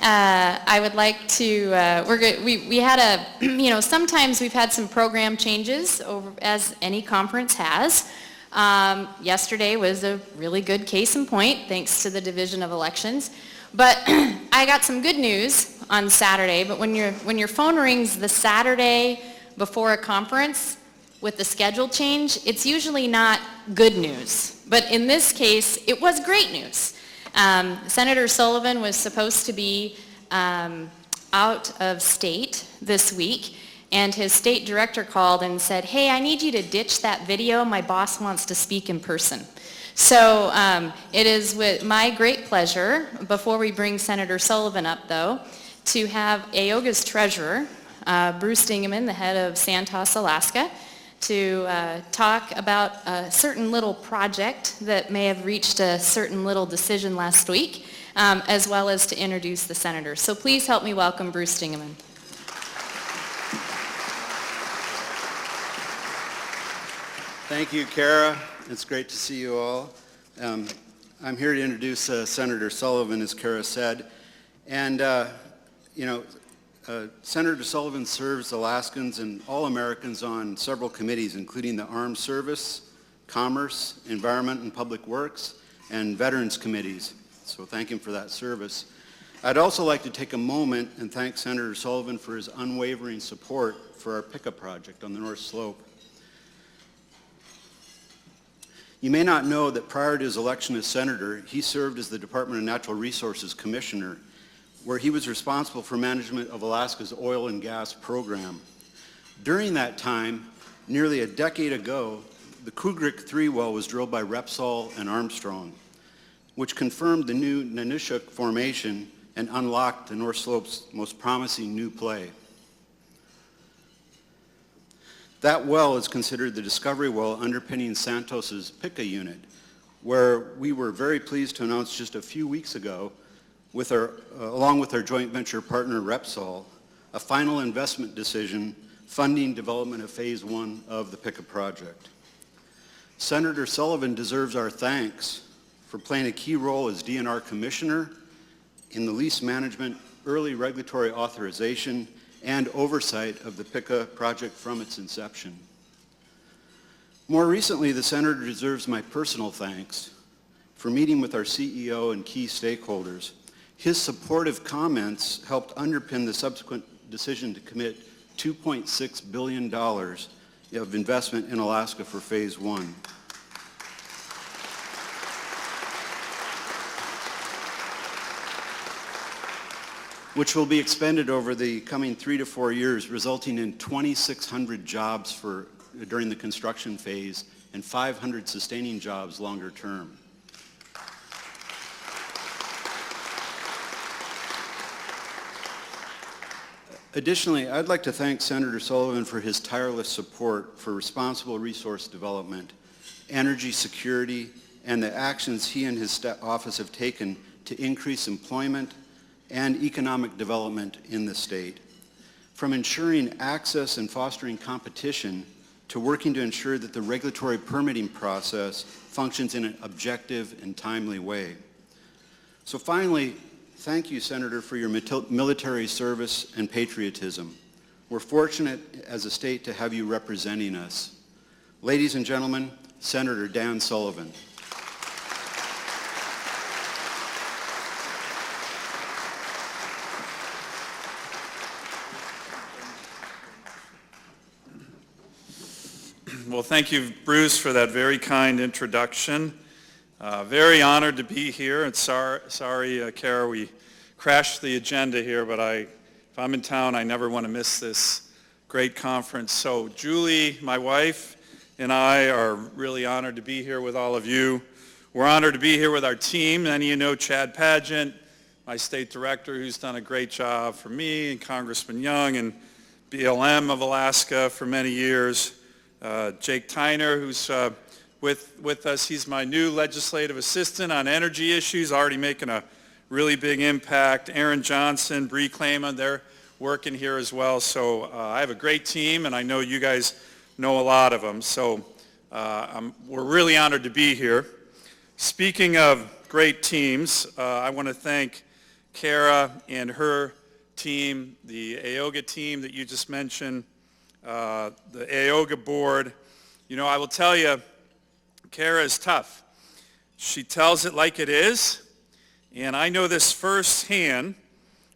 I would like to, we had a, sometimes we've had some program changes over, as any conference has. Yesterday was a really good case in point, thanks to the Division of Elections. But I got some good news on Saturday, but when your phone rings the Saturday before a conference with the schedule change, it's usually not good news. But in this case, it was great news. Senator Sullivan was supposed to be out of state this week, and his state director called and said, hey, I need you to ditch that video. My boss wants to speak in person. So it is with my great pleasure, before we bring Senator Sullivan up, though, to have AOGA's treasurer, Bruce Dingeman, the head of Santos, Alaska, to talk about a certain little project that may have reached a certain little decision last week, as well as to introduce the senator. So please help me welcome Bruce Dingeman. Thank you, Kara. It's great to see you all. I'm here to introduce Senator Sullivan, as Kara said. And, Senator Sullivan serves Alaskans and all Americans on several committees, including the Armed Service, Commerce, Environment and Public Works, and Veterans Committees. So thank him for that service. I'd also like to take a moment and thank Senator Sullivan for his unwavering support for our pickup project on the North Slope. You may not know that prior to his election as senator, he served as the Department of Natural Resources Commissioner, where he was responsible for management of Alaska's oil and gas program. During that time, nearly a decade ago, the Kugrik 3 well was drilled by Repsol and Armstrong, which confirmed the new Nanushuk formation and unlocked the North Slope's most promising new play. That well is considered the discovery well underpinning Santos's Pika unit, where we were very pleased to announce just a few weeks ago, along with our joint venture partner Repsol, a final investment decision funding development of phase 1 of the Pika project. Senator Sullivan deserves our thanks for playing a key role as DNR Commissioner in the lease management, early regulatory authorization, and oversight of the Pika project from its inception. More recently, the Senator deserves my personal thanks for meeting with our CEO and key stakeholders. His supportive comments helped underpin the subsequent decision to commit $2.6 billion of investment in Alaska for phase 1. Which will be expended over the coming 3 to 4 years, resulting in 2,600 jobs during the construction phase and 500 sustaining jobs longer term. Additionally, I'd like to thank Senator Sullivan for his tireless support for responsible resource development, energy security, and the actions he and his office have taken to increase employment and economic development in the state. From ensuring access and fostering competition to working to ensure that the regulatory permitting process functions in an objective and timely way. So finally, thank you, Senator, for your military service and patriotism. We're fortunate as a state to have you representing us. Ladies and gentlemen, Senator Dan Sullivan. Well, thank you, Bruce, for that very kind introduction. Very honored to be here, and sorry, Kara, we crashed the agenda here, but if I'm in town, I never want to miss this great conference. So Julie, my wife, and I are really honored to be here with all of you. We're honored to be here with our team. Many of you know Chad Padgett, my state director, who's done a great job for me, and Congressman Young, and BLM of Alaska for many years. Jake Tyner, who's with us. He's my new legislative assistant on energy issues, already making a really big impact. Aaron Johnson, Bree Clayman, they're working here as well. So I have a great team, and I know you guys know a lot of them. So we're really honored to be here. Speaking of great teams, I want to thank Kara and her team, the AOGA team that you just mentioned, the AOGA board. You know, I will tell you, Kara is tough. She tells it like it is, and I know this firsthand.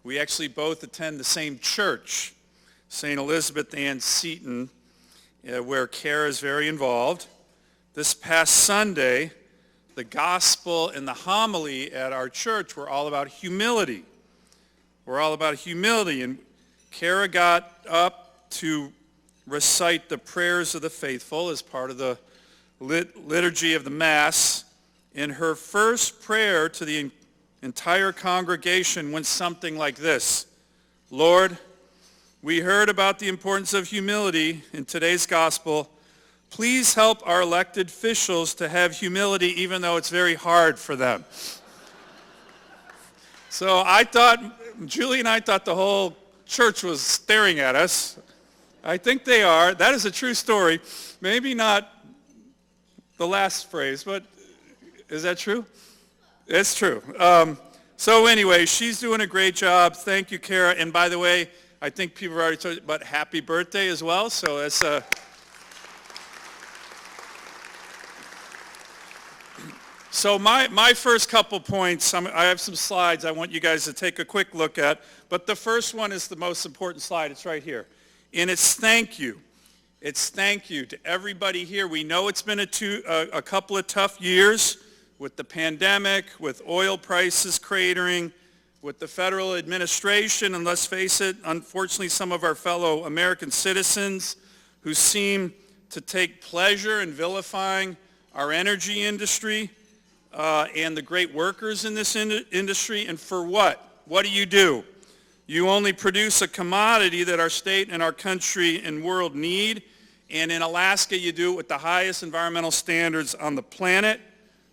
We actually both attend the same church, St. Elizabeth Ann Seton, where Kara is very involved. This past Sunday, the gospel and the homily at our church were all about humility. We're all about humility, and Kara got up to recite the prayers of the faithful as part of the liturgy of the Mass. And her first prayer to the entire congregation went something like this: Lord, we heard about the importance of humility in today's gospel. Please help our elected officials to have humility even though it's very hard for them. So I thought, Julie and I thought the whole church was staring at us. I think they are. That is a true story. Maybe not the last phrase, but is that true? It's true. So anyway, she's doing a great job. Thank you, Kara. And by the way, I think people have already told you, but happy birthday as well. So it's a... So my first couple points, I have some slides I want you guys to take a quick look at, but the first one is the most important slide. It's right here. And it's thank you. It's thank you to everybody here. We know it's been a couple of tough years with the pandemic, with oil prices cratering, with the federal administration, and let's face it, unfortunately some of our fellow American citizens who seem to take pleasure in vilifying our energy industry and the great workers in this industry. And for what? What do? You only produce a commodity that our state and our country and world need, and in Alaska you do it with the highest environmental standards on the planet.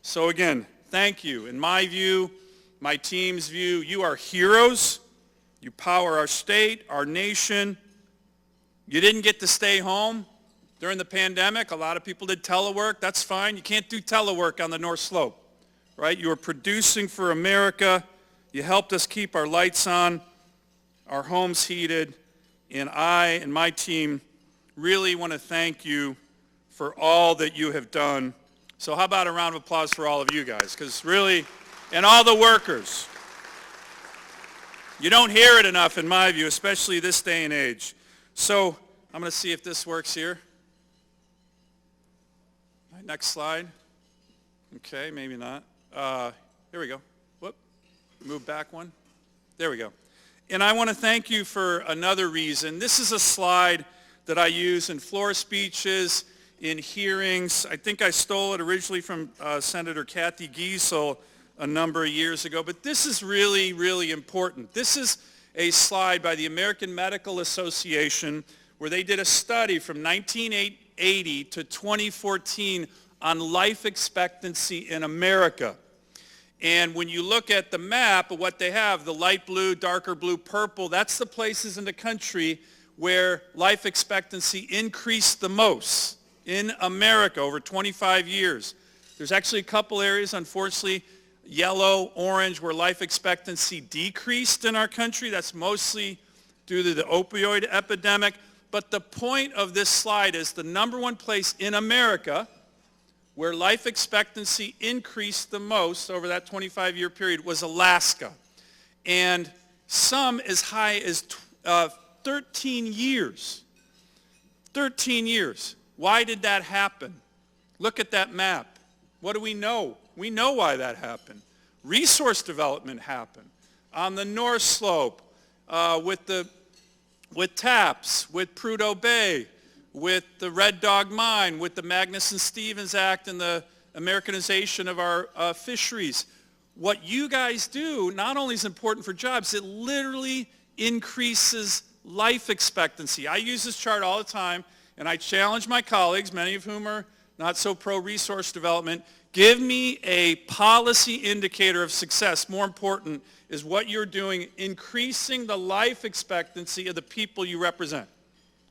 So again, thank you. In my view, my team's view, you are heroes. You power our state, our nation. You didn't get to stay home during the pandemic. A lot of people did telework. That's fine. You can't do telework on the North Slope, right? You are producing for America. You helped us keep our lights on, our homes heated, and I and my team really want to thank you for all that you have done. So how about a round of applause for all of you guys? Because really, and all the workers. You don't hear it enough in my view, especially this day and age. So I'm going to see if this works here. Next slide. Okay, maybe not. Here we go. Whoop. Move back one. There we go. And I want to thank you for another reason. This is a slide that I use in floor speeches, in hearings. I think I stole it originally from Senator Kathy Giesel a number of years ago, but this is really, really important. This is a slide by the American Medical Association where they did a study from 1980 to 2014 on life expectancy in America. And when you look at the map of what they have, the light blue, darker blue, purple, that's the places in the country where life expectancy increased the most in America over 25 years. There's actually a couple areas, unfortunately, yellow, orange, where life expectancy decreased in our country. That's mostly due to the opioid epidemic. But the point of this slide is the number one place in America where life expectancy increased the most over that 25-year period was Alaska. And some as high as 13 years. 13 years. Why did that happen? Look at that map. What do we know? We know why that happened. Resource development happened. On the North Slope, with TAPS, with Prudhoe Bay, with the Red Dog Mine, with the Magnuson-Stevens Act and the Americanization of our fisheries. What you guys do not only is important for jobs, it literally increases life expectancy. I use this chart all the time, and I challenge my colleagues, many of whom are not so pro-resource development, give me a policy indicator of success. More important is what you're doing, increasing the life expectancy of the people you represent.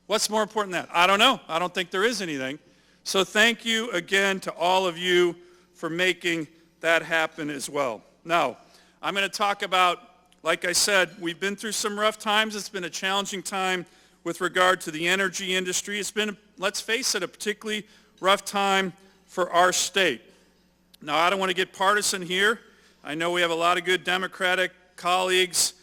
What's more important than that? I don't know. I don't think there is anything. So thank you again to all of you for making that happen as well. Now, I'm going to talk about Like I said, we've been through some rough times. It's been a challenging time with regard to the energy industry. It's been, let's face it, a particularly rough time for our state. Now, I don't want to get partisan here. I know we have a lot of good Democratic colleagues,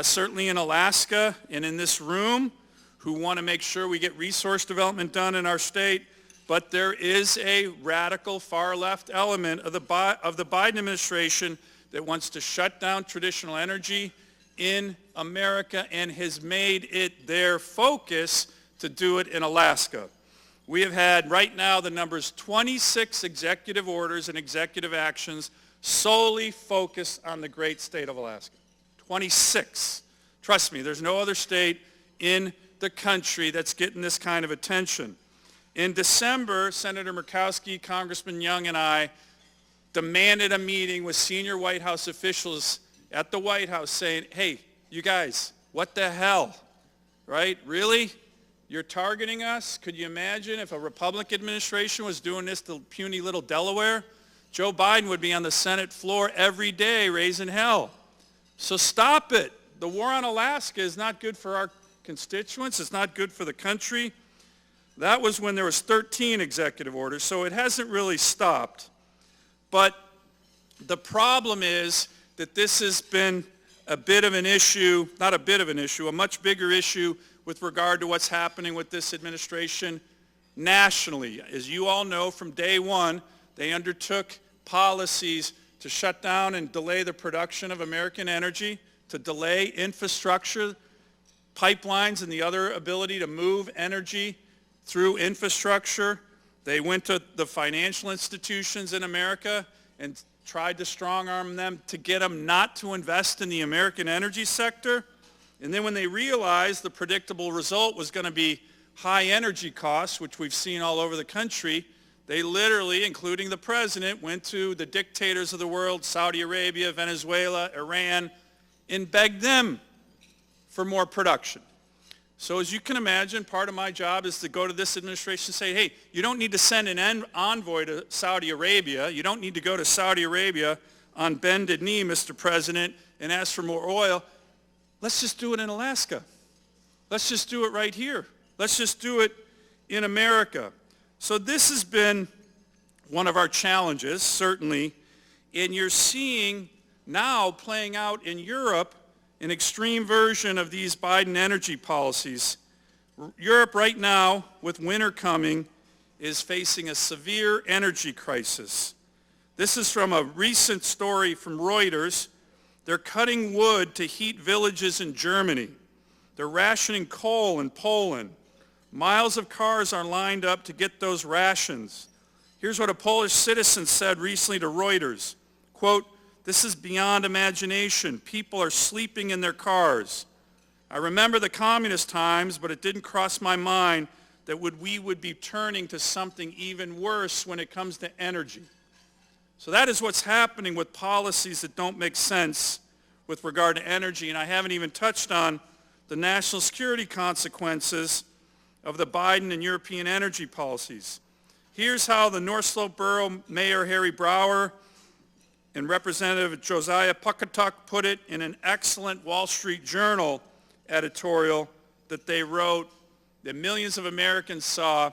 certainly in Alaska and in this room, who want to make sure we get resource development done in our state. But there is a radical far-left element of the Biden administration that wants to shut down traditional energy in America and has made it their focus to do it in Alaska. We have had, right now, the number's 26 executive orders and executive actions solely focused on the great state of Alaska. 26. Trust me, there's no other state in the country that's getting this kind of attention. In December, Senator Murkowski, Congressman Young, and I demanded a meeting with senior White House officials at the White House saying, hey, you guys, what the hell, right? Really? You're targeting us? Could you imagine if a Republican administration was doing this to puny little Delaware? Joe Biden would be on the Senate floor every day raising hell. So stop it. The war on Alaska is not good for our constituents. It's not good for the country. That was when there was 13 executive orders, so it hasn't really stopped. But the problem is that this has been a bit of an issue, not a bit of an issue, a much bigger issue with regard to what's happening with this administration nationally. As you all know, from day one, they undertook policies to shut down and delay the production of American energy, to delay infrastructure, pipelines, and the other ability to move energy through infrastructure. They went to the financial institutions in America and tried to strong-arm them to get them not to invest in the American energy sector. And then when they realized the predictable result was going to be high energy costs, which we've seen all over the country, they literally, including the president, went to the dictators of the world, Saudi Arabia, Venezuela, Iran, and begged them for more production. So as you can imagine, part of my job is to go to this administration and say, hey, you don't need to send an envoy to Saudi Arabia. You don't need to go to Saudi Arabia on bended knee, Mr. President, and ask for more oil. Let's just do it in Alaska. Let's just do it right here. Let's just do it in America. So this has been one of our challenges, certainly, and you're seeing now playing out in Europe an extreme version of these Biden energy policies. Europe right now, with winter coming, is facing a severe energy crisis. This is from a recent story from Reuters. They're cutting wood to heat villages in Germany. They're rationing coal in Poland. Miles of cars are lined up to get those rations. Here's what a Polish citizen said recently to Reuters, quote, "This is beyond imagination. People are sleeping in their cars. I remember the communist times, but it didn't cross my mind that we would be turning to something even worse when it comes to energy." So that is what's happening with policies that don't make sense with regard to energy. And I haven't even touched on the national security consequences of the Biden and European energy policies. Here's how the North Slope Borough Mayor Harry Brower and Representative Josiah Puckatuck put it in an excellent Wall Street Journal editorial that they wrote that millions of Americans saw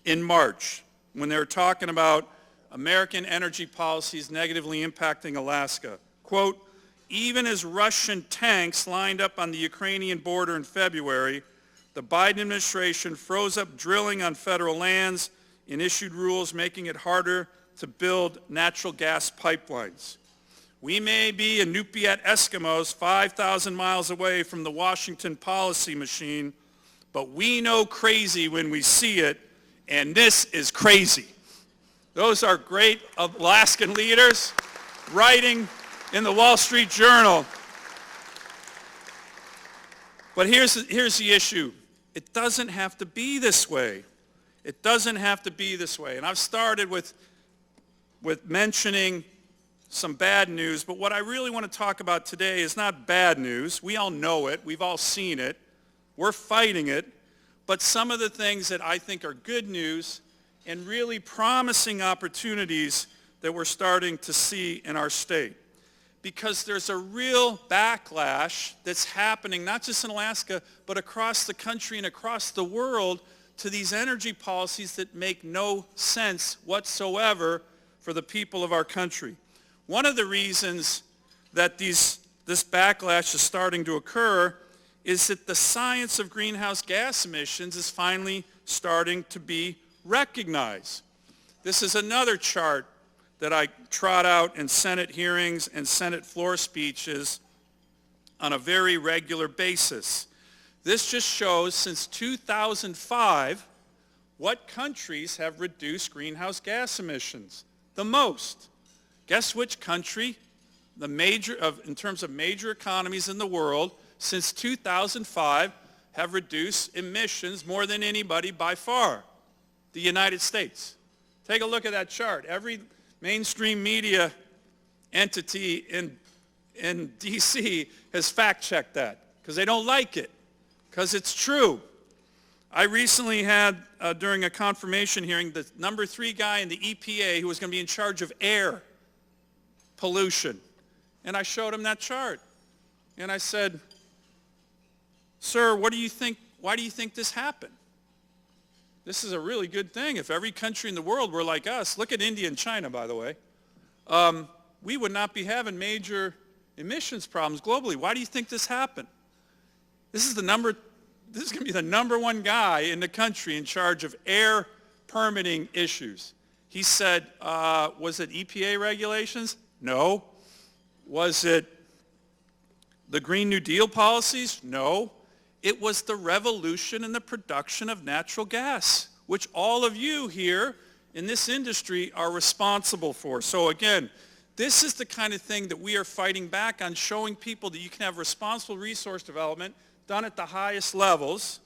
in March when they were talking about American energy policies negatively impacting Alaska. Quote, "Even as Russian tanks lined up on the Ukrainian border in February, the Biden administration froze up drilling on federal lands and issued rules making it harder to build natural gas pipelines. We may be Inupiat Eskimos 5,000 miles away from the Washington policy machine, but we know crazy when we see it, and this is crazy." Those are great Alaskan leaders writing in the Wall Street Journal. But here's the issue. It doesn't have to be this way. It doesn't have to be this way. And I've started with mentioning some bad news, but what I really want to talk about today is not bad news. We all know it. We've all seen it. We're fighting it. But some of the things that I think are good news and really promising opportunities that we're starting to see in our state. because there's a real backlash that's happening, not just in Alaska, but across the country and across the world to these energy policies that make no sense whatsoever for the people of our country. One of the reasons that this backlash is starting to occur is that the science of greenhouse gas emissions is finally starting to be recognized. This is another chart that I trot out in Senate hearings and Senate floor speeches on a very regular basis. This just shows since 2005 what countries have reduced greenhouse gas emissions the most. Guess which country, in terms of major economies in the world, since 2005 have reduced emissions more than anybody by far? The United States. Take a look at that chart. Every mainstream media entity in D.C. has fact-checked that because they don't like it, because it's true. I recently had, during a confirmation hearing, the number 3 guy in the EPA who was going to be in charge of air pollution. And I showed him that chart. And I said, "Sir, what do you think? Why do you think this happened? This is a really good thing. If every country in the world were like us," look at India and China, by the way, "we would not be having major emissions problems globally. Why do you think this happened?" This is going to be the number 1 guy in the country in charge of air permitting issues. He said, was it EPA regulations? No. Was it the Green New Deal policies? No. It was the revolution in the production of natural gas, which all of you here in this industry are responsible for. So again, this is the kind of thing that we are fighting back on, showing people that you can have responsible resource development done at the highest levels,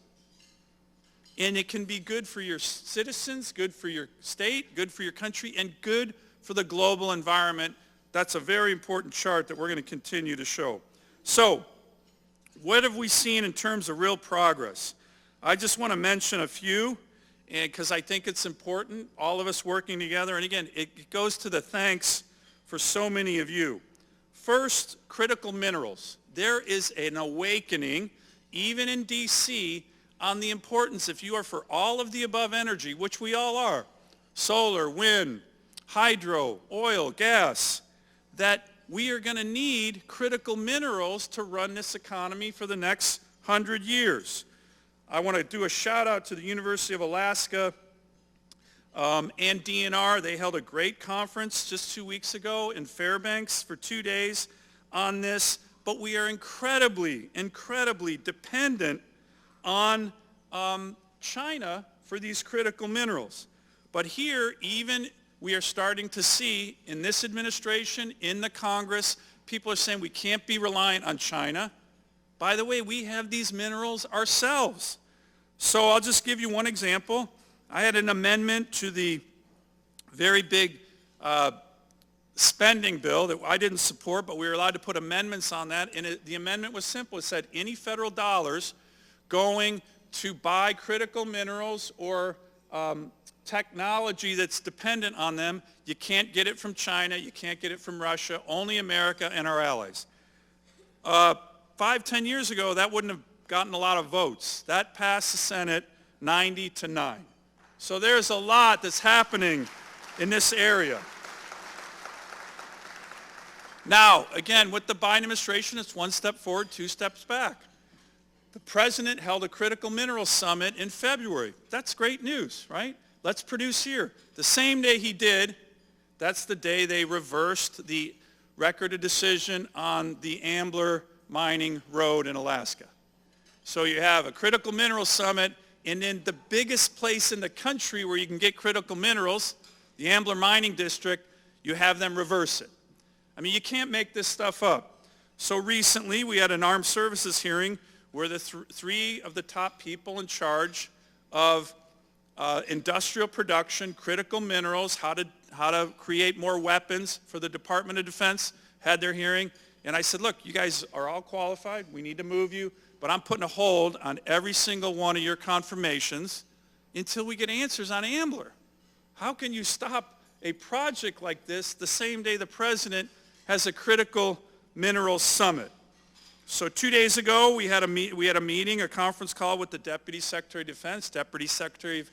and it can be good for your citizens, good for your state, good for your country, and good for the global environment. That's a very important chart that we're going to continue to show. So, what have we seen in terms of real progress? I just want to mention a few, because I think it's important, all of us working together. And again, it goes to the thanks for so many of you. First, critical minerals. There is an awakening, even in D.C., on the importance, if you are for all of the above energy, which we all are, solar, wind, hydro, oil, gas, that we are going to need critical minerals to run this economy for the next 100 years. I want to do a shout out to the University of Alaska and DNR. They held a great conference just 2 weeks ago in Fairbanks for 2 days on this, but we are incredibly, incredibly dependent on China for these critical minerals. But here, even we are starting to see in this administration, in the Congress, people are saying we can't be reliant on China. By the way, we have these minerals ourselves. So I'll just give you one example. I had an amendment to the very big spending bill that I didn't support, but we were allowed to put amendments on that. And the amendment was simple. It said any federal dollars going to buy critical minerals or technology that's dependent on them, you can't get it from China, you can't get it from Russia, only America and our allies. 5-10 years ago, that wouldn't have gotten a lot of votes. That passed the Senate 90-9. So there's a lot that's happening in this area. Now, again, with the Biden administration, it's 1 step forward, 2 steps back. The president held a critical minerals summit in February. That's great news, right? Let's produce here. The same day he did, that's the day they reversed the record of decision on the Ambler mining road in Alaska. So you have a critical minerals summit, and in the biggest place in the country where you can get critical minerals, the Ambler mining district, you have them reverse it. I mean, you can't make this stuff up. So recently, we had an armed services hearing where the three of the top people in charge of industrial production, critical minerals, how to create more weapons for the Department of Defense had their hearing. And I said, look, you guys are all qualified. We need to move you. But I'm putting a hold on every single one of your confirmations until we get answers on Ambler. How can you stop a project like this the same day the president has a critical Minerals Summit. So 2 days ago, we had a meeting, a conference call with the Deputy Secretary of Defense, Deputy Secretary of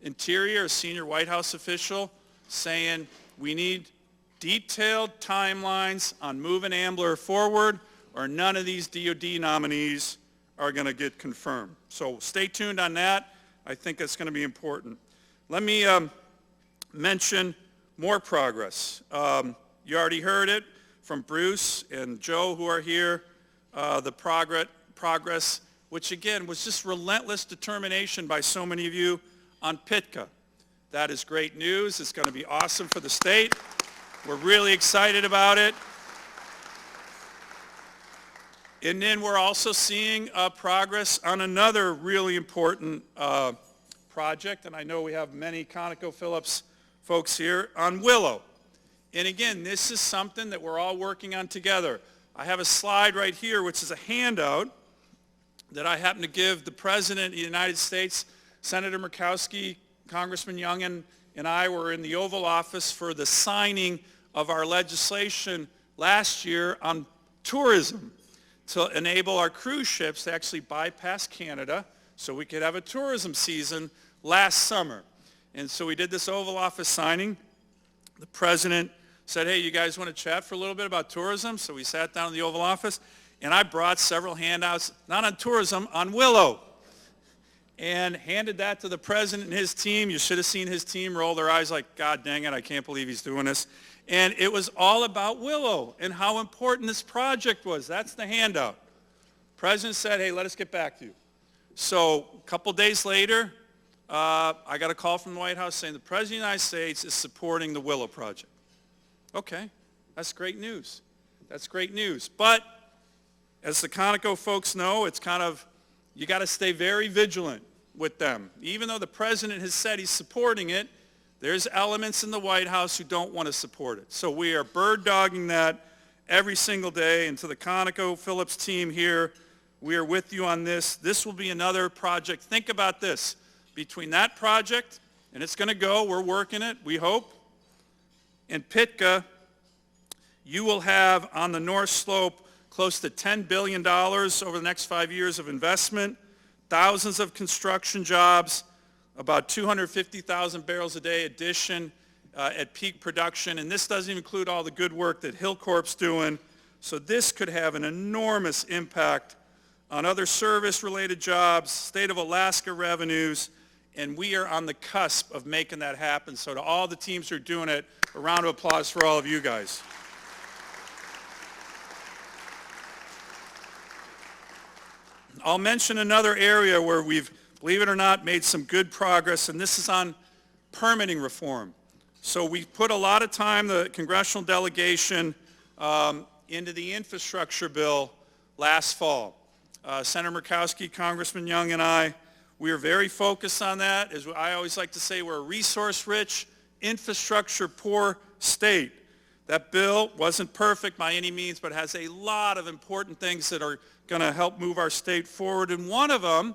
Interior, a senior White House official, saying we need detailed timelines on moving Ambler forward, or none of these DOD nominees are going to get confirmed. So stay tuned on that. I think that's going to be important. Let me mention more progress. You already heard it from Bruce and Joe, who are here, the progress, which again was just relentless determination by so many of you on PITCA. That is great news. It's going to be awesome for the state. We're really excited about it. And then we're also seeing progress on another really important project, and I know we have many ConocoPhillips folks here, on Willow. And again, this is something that we're all working on together. I have a slide right here, which is a handout that I happen to give the President of the United States. Senator Murkowski, Congressman Youngkin, and I were in the Oval Office for the signing of our legislation last year on tourism to enable our cruise ships to actually bypass Canada so we could have a tourism season last summer. And so we did this Oval Office signing. The President said, hey, you guys want to chat for a little bit about tourism? So we sat down in the Oval Office, and I brought several handouts, not on tourism, on Willow, and handed that to the President and his team. You should have seen his team roll their eyes like, God dang it, I can't believe he's doing this. And it was all about Willow and how important this project was. That's the handout. The President said, hey, let us get back to you. So a couple days later, I got a call from the White House saying the President of the United States is supporting the Willow project. Okay, that's great news. That's great news. But as the Conoco folks know, it's kind of, you got to stay very vigilant with them. Even though the President has said he's supporting it, there's elements in the White House who don't want to support it. So we are bird dogging that every single day. And to the ConocoPhillips team here, we are with you on this. This will be another project. Think about this. Between that project, and it's going to go, we're working it, we hope, and PITCA, you will have on the North Slope close to $10 billion over the next 5 years of investment, thousands of construction jobs, about 250,000 barrels a day addition at peak production, and this doesn't include all the good work that Hillcorp's doing. So this could have an enormous impact on other service-related jobs, state of Alaska revenues, and we are on the cusp of making that happen. So to all the teams who are doing it, a round of applause for all of you guys. I'll mention another area where we've, believe it or not, made some good progress, and this is on permitting reform. So we put a lot of time, the congressional delegation, into the infrastructure bill last fall. Senator Murkowski, Congressman Young, and I, we are very focused on that. As I always like to say, we're a resource-rich, infrastructure-poor state. That bill wasn't perfect by any means, but has a lot of important things that are going to help move our state forward. And one of them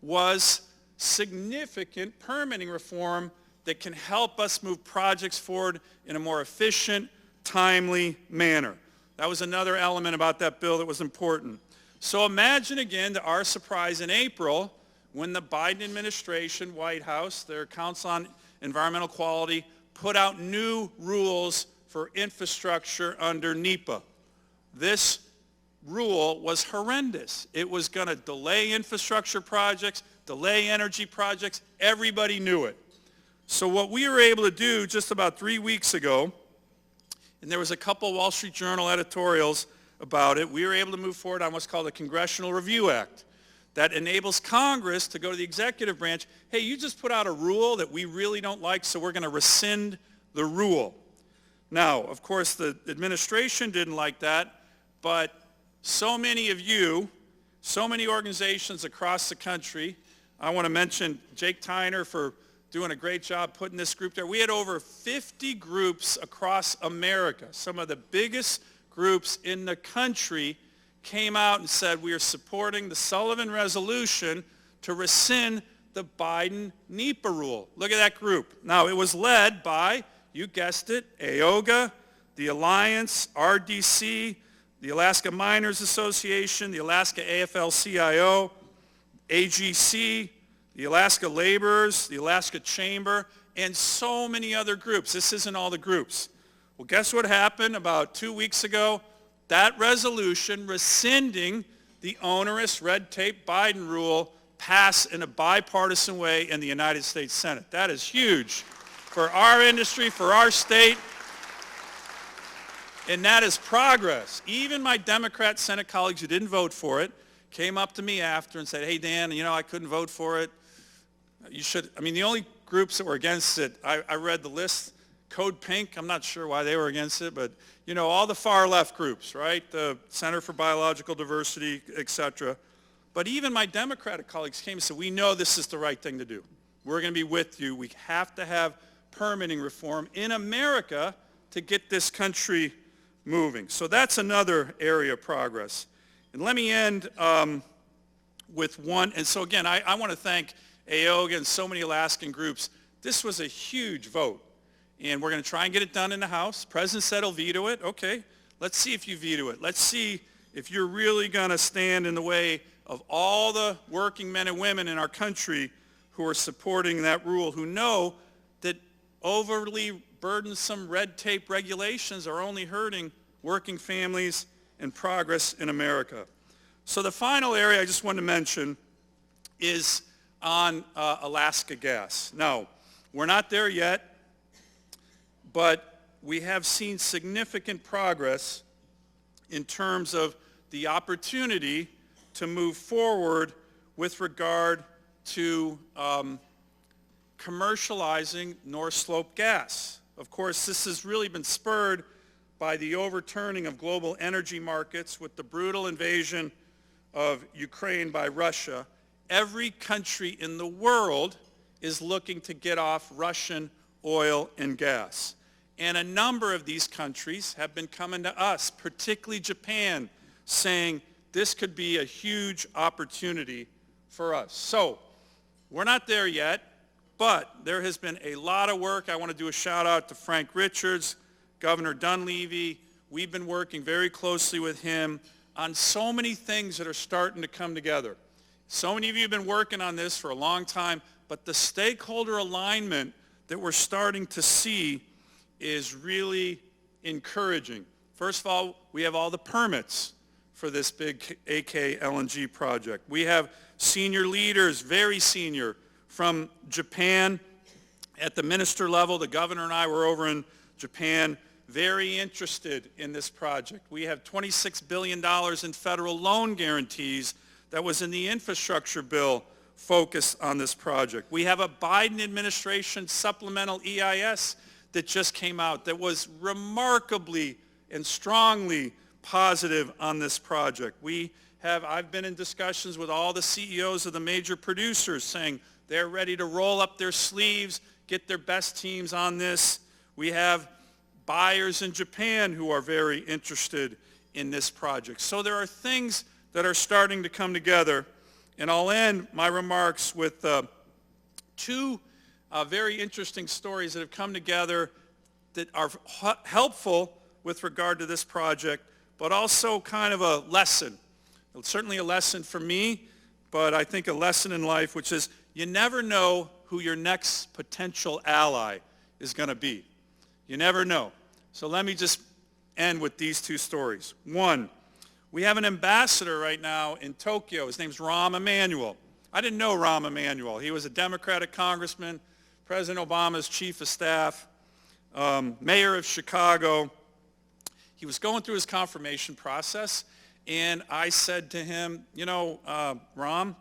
was significant permitting reform that can help us move projects forward in a more efficient, timely manner. That was another element about that bill that was important. So imagine again, to our surprise, in April, when the Biden administration, White House, their Council on Environmental Quality, put out new rules for infrastructure under NEPA. This rule was horrendous. It was going to delay infrastructure projects, delay energy projects. Everybody knew it. So what we were able to do just about 3 weeks ago, and there was a couple Wall Street Journal editorials about it, we were able to move forward on what's called the Congressional Review Act that enables Congress to go to the executive branch, hey, you just put out a rule that we really don't like, so we're going to rescind the rule. Now, of course, the administration didn't like that, but so many of you, so many organizations across the country, I want to mention Jake Tyner for doing a great job putting this group there. We had over 50 groups across America, some of the biggest groups in the country, came out and said we are supporting the Sullivan resolution to rescind the Biden NEPA rule. Look at that group. Now, it was led by, you guessed it, AOGA, the Alliance, RDC, the Alaska Miners Association, the Alaska AFL-CIO, AGC, the Alaska Laborers, the Alaska Chamber, and so many other groups. This isn't all the groups. Well, guess what happened about 2 weeks ago? That resolution rescinding the onerous red tape Biden rule passed in a bipartisan way in the United States Senate. That is huge for our industry, for our state, and that is progress. Even my Democrat Senate colleagues who didn't vote for it came up to me after and said, hey, Dan, you know, I couldn't vote for it. You should. I mean, the only groups that were against it, I read the list. Code Pink, I'm not sure why they were against it, but, you know, all the far left groups, right? The Center for Biological Diversity, et cetera. But even my Democratic colleagues came and said, we know this is the right thing to do. We're going to be with you. We have to have permitting reform in America to get this country moving. So that's another area of progress. And let me end with one. And so again, I want to thank AOGA and so many Alaskan groups. This was a huge vote. And we're going to try and get it done in the House. The President said he'll veto it. Okay, let's see if you veto it. Let's see if you're really going to stand in the way of all the working men and women in our country who are supporting that rule, who know that overly burdensome red tape regulations are only hurting working families and progress in America. So the final area I just wanted to mention is on Alaska gas. Now, we're not there yet, but we have seen significant progress in terms of the opportunity to move forward with regard to commercializing North Slope gas. Of course, this has really been spurred by the overturning of global energy markets with the brutal invasion of Ukraine by Russia. Every country in the world is looking to get off Russian oil and gas. And a number of these countries have been coming to us, particularly Japan, saying this could be a huge opportunity for us. So we're not there yet, but there has been a lot of work. I want to do a shout out to Frank Richards, Governor Dunleavy. We've been working very closely with him on so many things that are starting to come together. So many of you have been working on this for a long time, but the stakeholder alignment that we're starting to see is really encouraging. First of all, we have all the permits for this big AK LNG project. We have senior leaders, very senior, from Japan at the minister level. The governor and I were over in Japan, very interested in this project. We have $26 billion in federal loan guarantees that was in the infrastructure bill focused on this project. We have a Biden administration supplemental EIS that just came out that was remarkably and strongly positive on this project. I've been in discussions with all the CEOs of the major producers saying they're ready to roll up their sleeves, get their best teams on this. We have buyers in Japan who are very interested in this project. So there are things that are starting to come together. And I'll end my remarks with two very interesting stories that have come together that are helpful with regard to this project, but also kind of a lesson. It's certainly a lesson for me, but I think a lesson in life, which is you never know who your next potential ally is going to be. You never know. So let me just end with these two stories. One, we have an ambassador right now in Tokyo. His name's Rahm Emanuel. I didn't know Rahm Emanuel. He was a Democratic congressman, President Obama's chief of staff, mayor of Chicago. He was going through his confirmation process, and I said to him, you know, Rahm,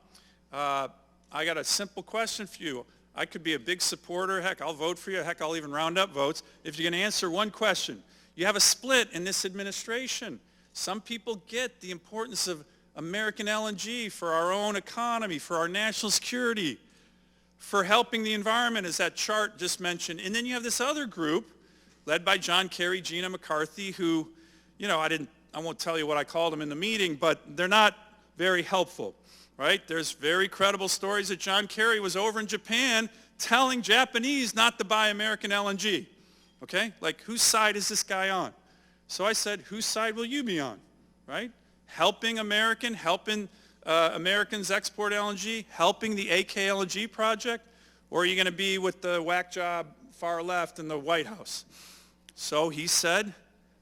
I got a simple question for you. I could be a big supporter. Heck, I'll vote for you. Heck, I'll even round up votes if you can answer one question. You have a split in this administration. Some people get the importance of American LNG for our own economy, for our national security, for helping the environment, as that chart just mentioned. And then you have this other group led by John Kerry, Gina McCarthy, who, you know, I won't tell you what I called them in the meeting, but they're not very helpful, right? There's very credible stories that John Kerry was over in Japan telling Japanese not to buy American LNG, okay? Like, whose side is this guy on? So I said, whose side will you be on? right? Helping Americans export LNG, helping the AK LNG project, or are you going to be with the whack job far left in the White House? So he said,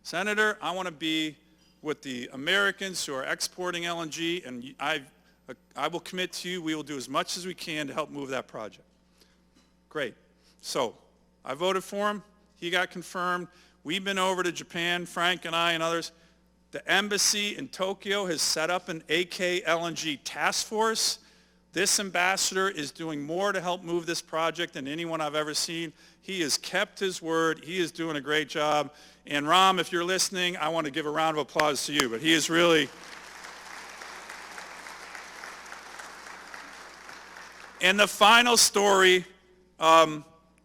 Senator, I want to be with the Americans who are exporting LNG, and I will commit to you, we will do as much as we can to help move that project. Great. So I voted for him. He got confirmed. We've been over to Japan, Frank and I and others. The embassy in Tokyo has set up an AK LNG task force. This ambassador is doing more to help move this project than anyone I've ever seen. He has kept his word. He is doing a great job. And Ram, if you're listening, I want to give a round of applause to you. But he is really... And the final story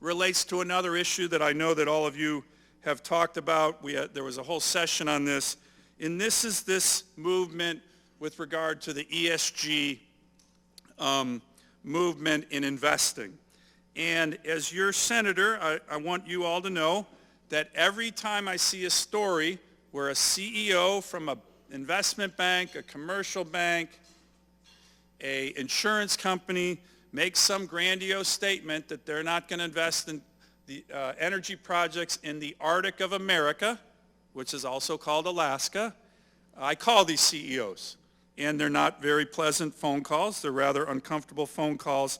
relates to another issue that I know that all of you have talked about. There was a whole session on this. And this is this movement with regard to the ESG movement in investing. And as your senator, I want you all to know that every time I see a story where a CEO from an investment bank, a commercial bank, an insurance company makes some grandiose statement that they're not going to invest in the energy projects in the Arctic of America, which is also called Alaska, I call these CEOs. And they're not very pleasant phone calls. They're rather uncomfortable phone calls.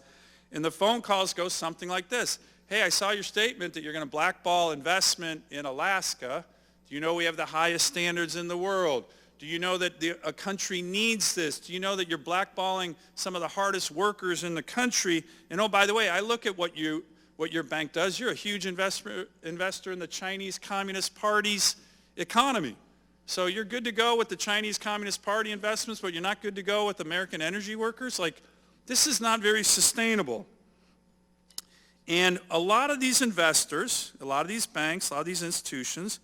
And the phone calls go something like this. Hey, I saw your statement that you're going to blackball investment in Alaska. Do you know we have the highest standards in the world? Do you know that a country needs this? Do you know that you're blackballing some of the hardest workers in the country? And oh, by the way, I look at what your bank does. You're a huge investor in the Chinese Communist Party's economy. So you're good to go with the Chinese Communist Party investments, but you're not good to go with American energy workers? Like, this is not very sustainable. And a lot of these investors, a lot of these banks, a lot of these institutions,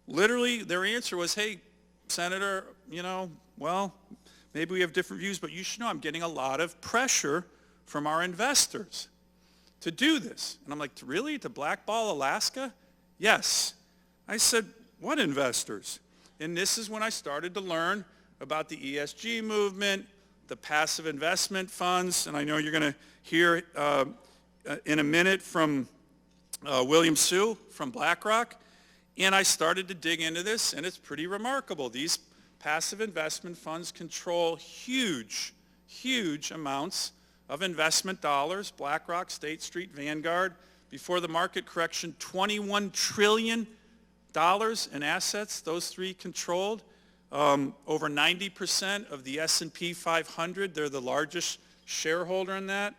literally their answer was, hey, Senator, well, maybe we have different views, but you should know I'm getting a lot of pressure from our investors to do this. And I'm like, really? To blackball Alaska? Yes. I said, what investors? And this is when I started to learn about the ESG movement, the passive investment funds, and I know you're going to hear in a minute from William Su from BlackRock. And I started to dig into this, and it's pretty remarkable. These passive investment funds control huge, huge amounts of investment dollars. BlackRock, State Street, Vanguard, before the market correction, $21 trillion in assets, those three controlled. Over 90% of the S&P 500, they're the largest shareholder in that.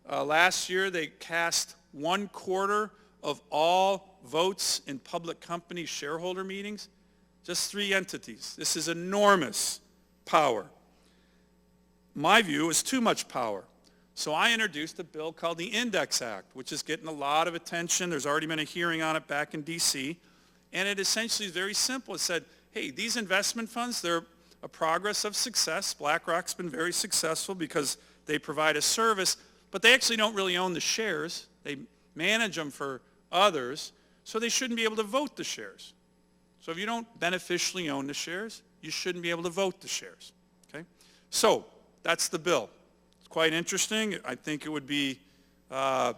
Last year, they cast 1/4 of all votes in public company shareholder meetings. Just 3 entities. This is enormous power. My view is too much power. So I introduced a bill called the Index Act, which is getting a lot of attention. There's already been a hearing on it back in D.C. And it essentially is very simple. It said, hey, these investment funds, they're a progress of success. BlackRock's been very successful because they provide a service, but they actually don't really own the shares. They manage them for others, so they shouldn't be able to vote the shares. So if you don't beneficially own the shares, you shouldn't be able to vote the shares. Okay? So that's the bill. It's quite interesting. I think it would be a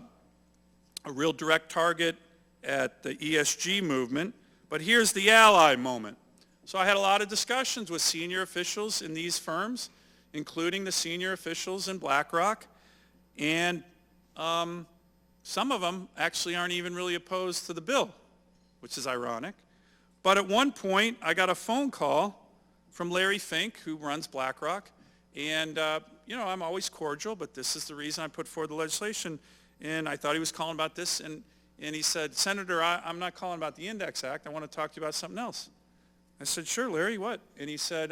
real direct target at the ESG movement. But here's the ally moment. So I had a lot of discussions with senior officials in these firms, including the senior officials in BlackRock, and some of them actually aren't even really opposed to the bill, which is ironic. But at one point, I got a phone call from Larry Fink, who runs BlackRock, and I'm always cordial, but this is the reason I put forward the legislation, and I thought he was calling about this, and he said, Senator, I'm not calling about the Index Act. I want to talk to you about something else. I said, sure, Larry, what? And he said,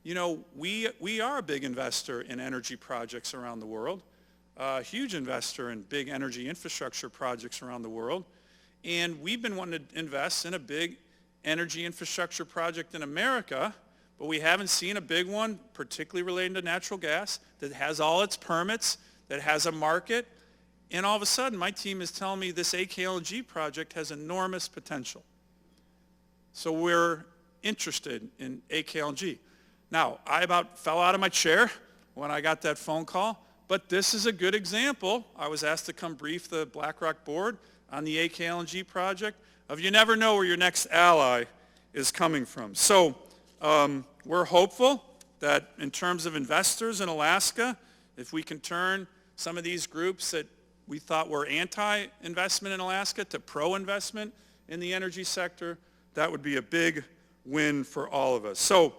we are a big investor in energy projects around the world, a huge investor in big energy infrastructure projects around the world, and we've been wanting to invest in a big energy infrastructure project in America, but we haven't seen a big one, particularly related to natural gas, that has all its permits, that has a market. And all of a sudden, my team is telling me this AKLNG project has enormous potential. So we're interested in AOGA. Now, I about fell out of my chair when I got that phone call, but this is a good example. I was asked to come brief the BlackRock board on the AOGA project of you never know where your next ally is coming from. So we're hopeful that in terms of investors in Alaska, if we can turn some of these groups that we thought were anti-investment in Alaska to pro-investment in the energy sector, that would be a big win for all of us. So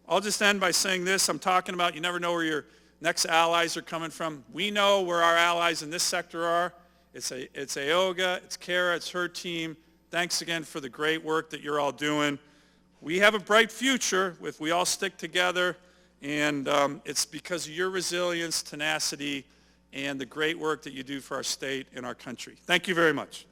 I'll just end by saying this. I'm talking about you never know where your next allies are coming from. We know where our allies in this sector are. It's AOGA, it's Kara, it's her team. Thanks again for the great work that you're all doing. We have a bright future if we all stick together, and it's because of your resilience, tenacity, and the great work that you do for our state and our country. Thank you very much.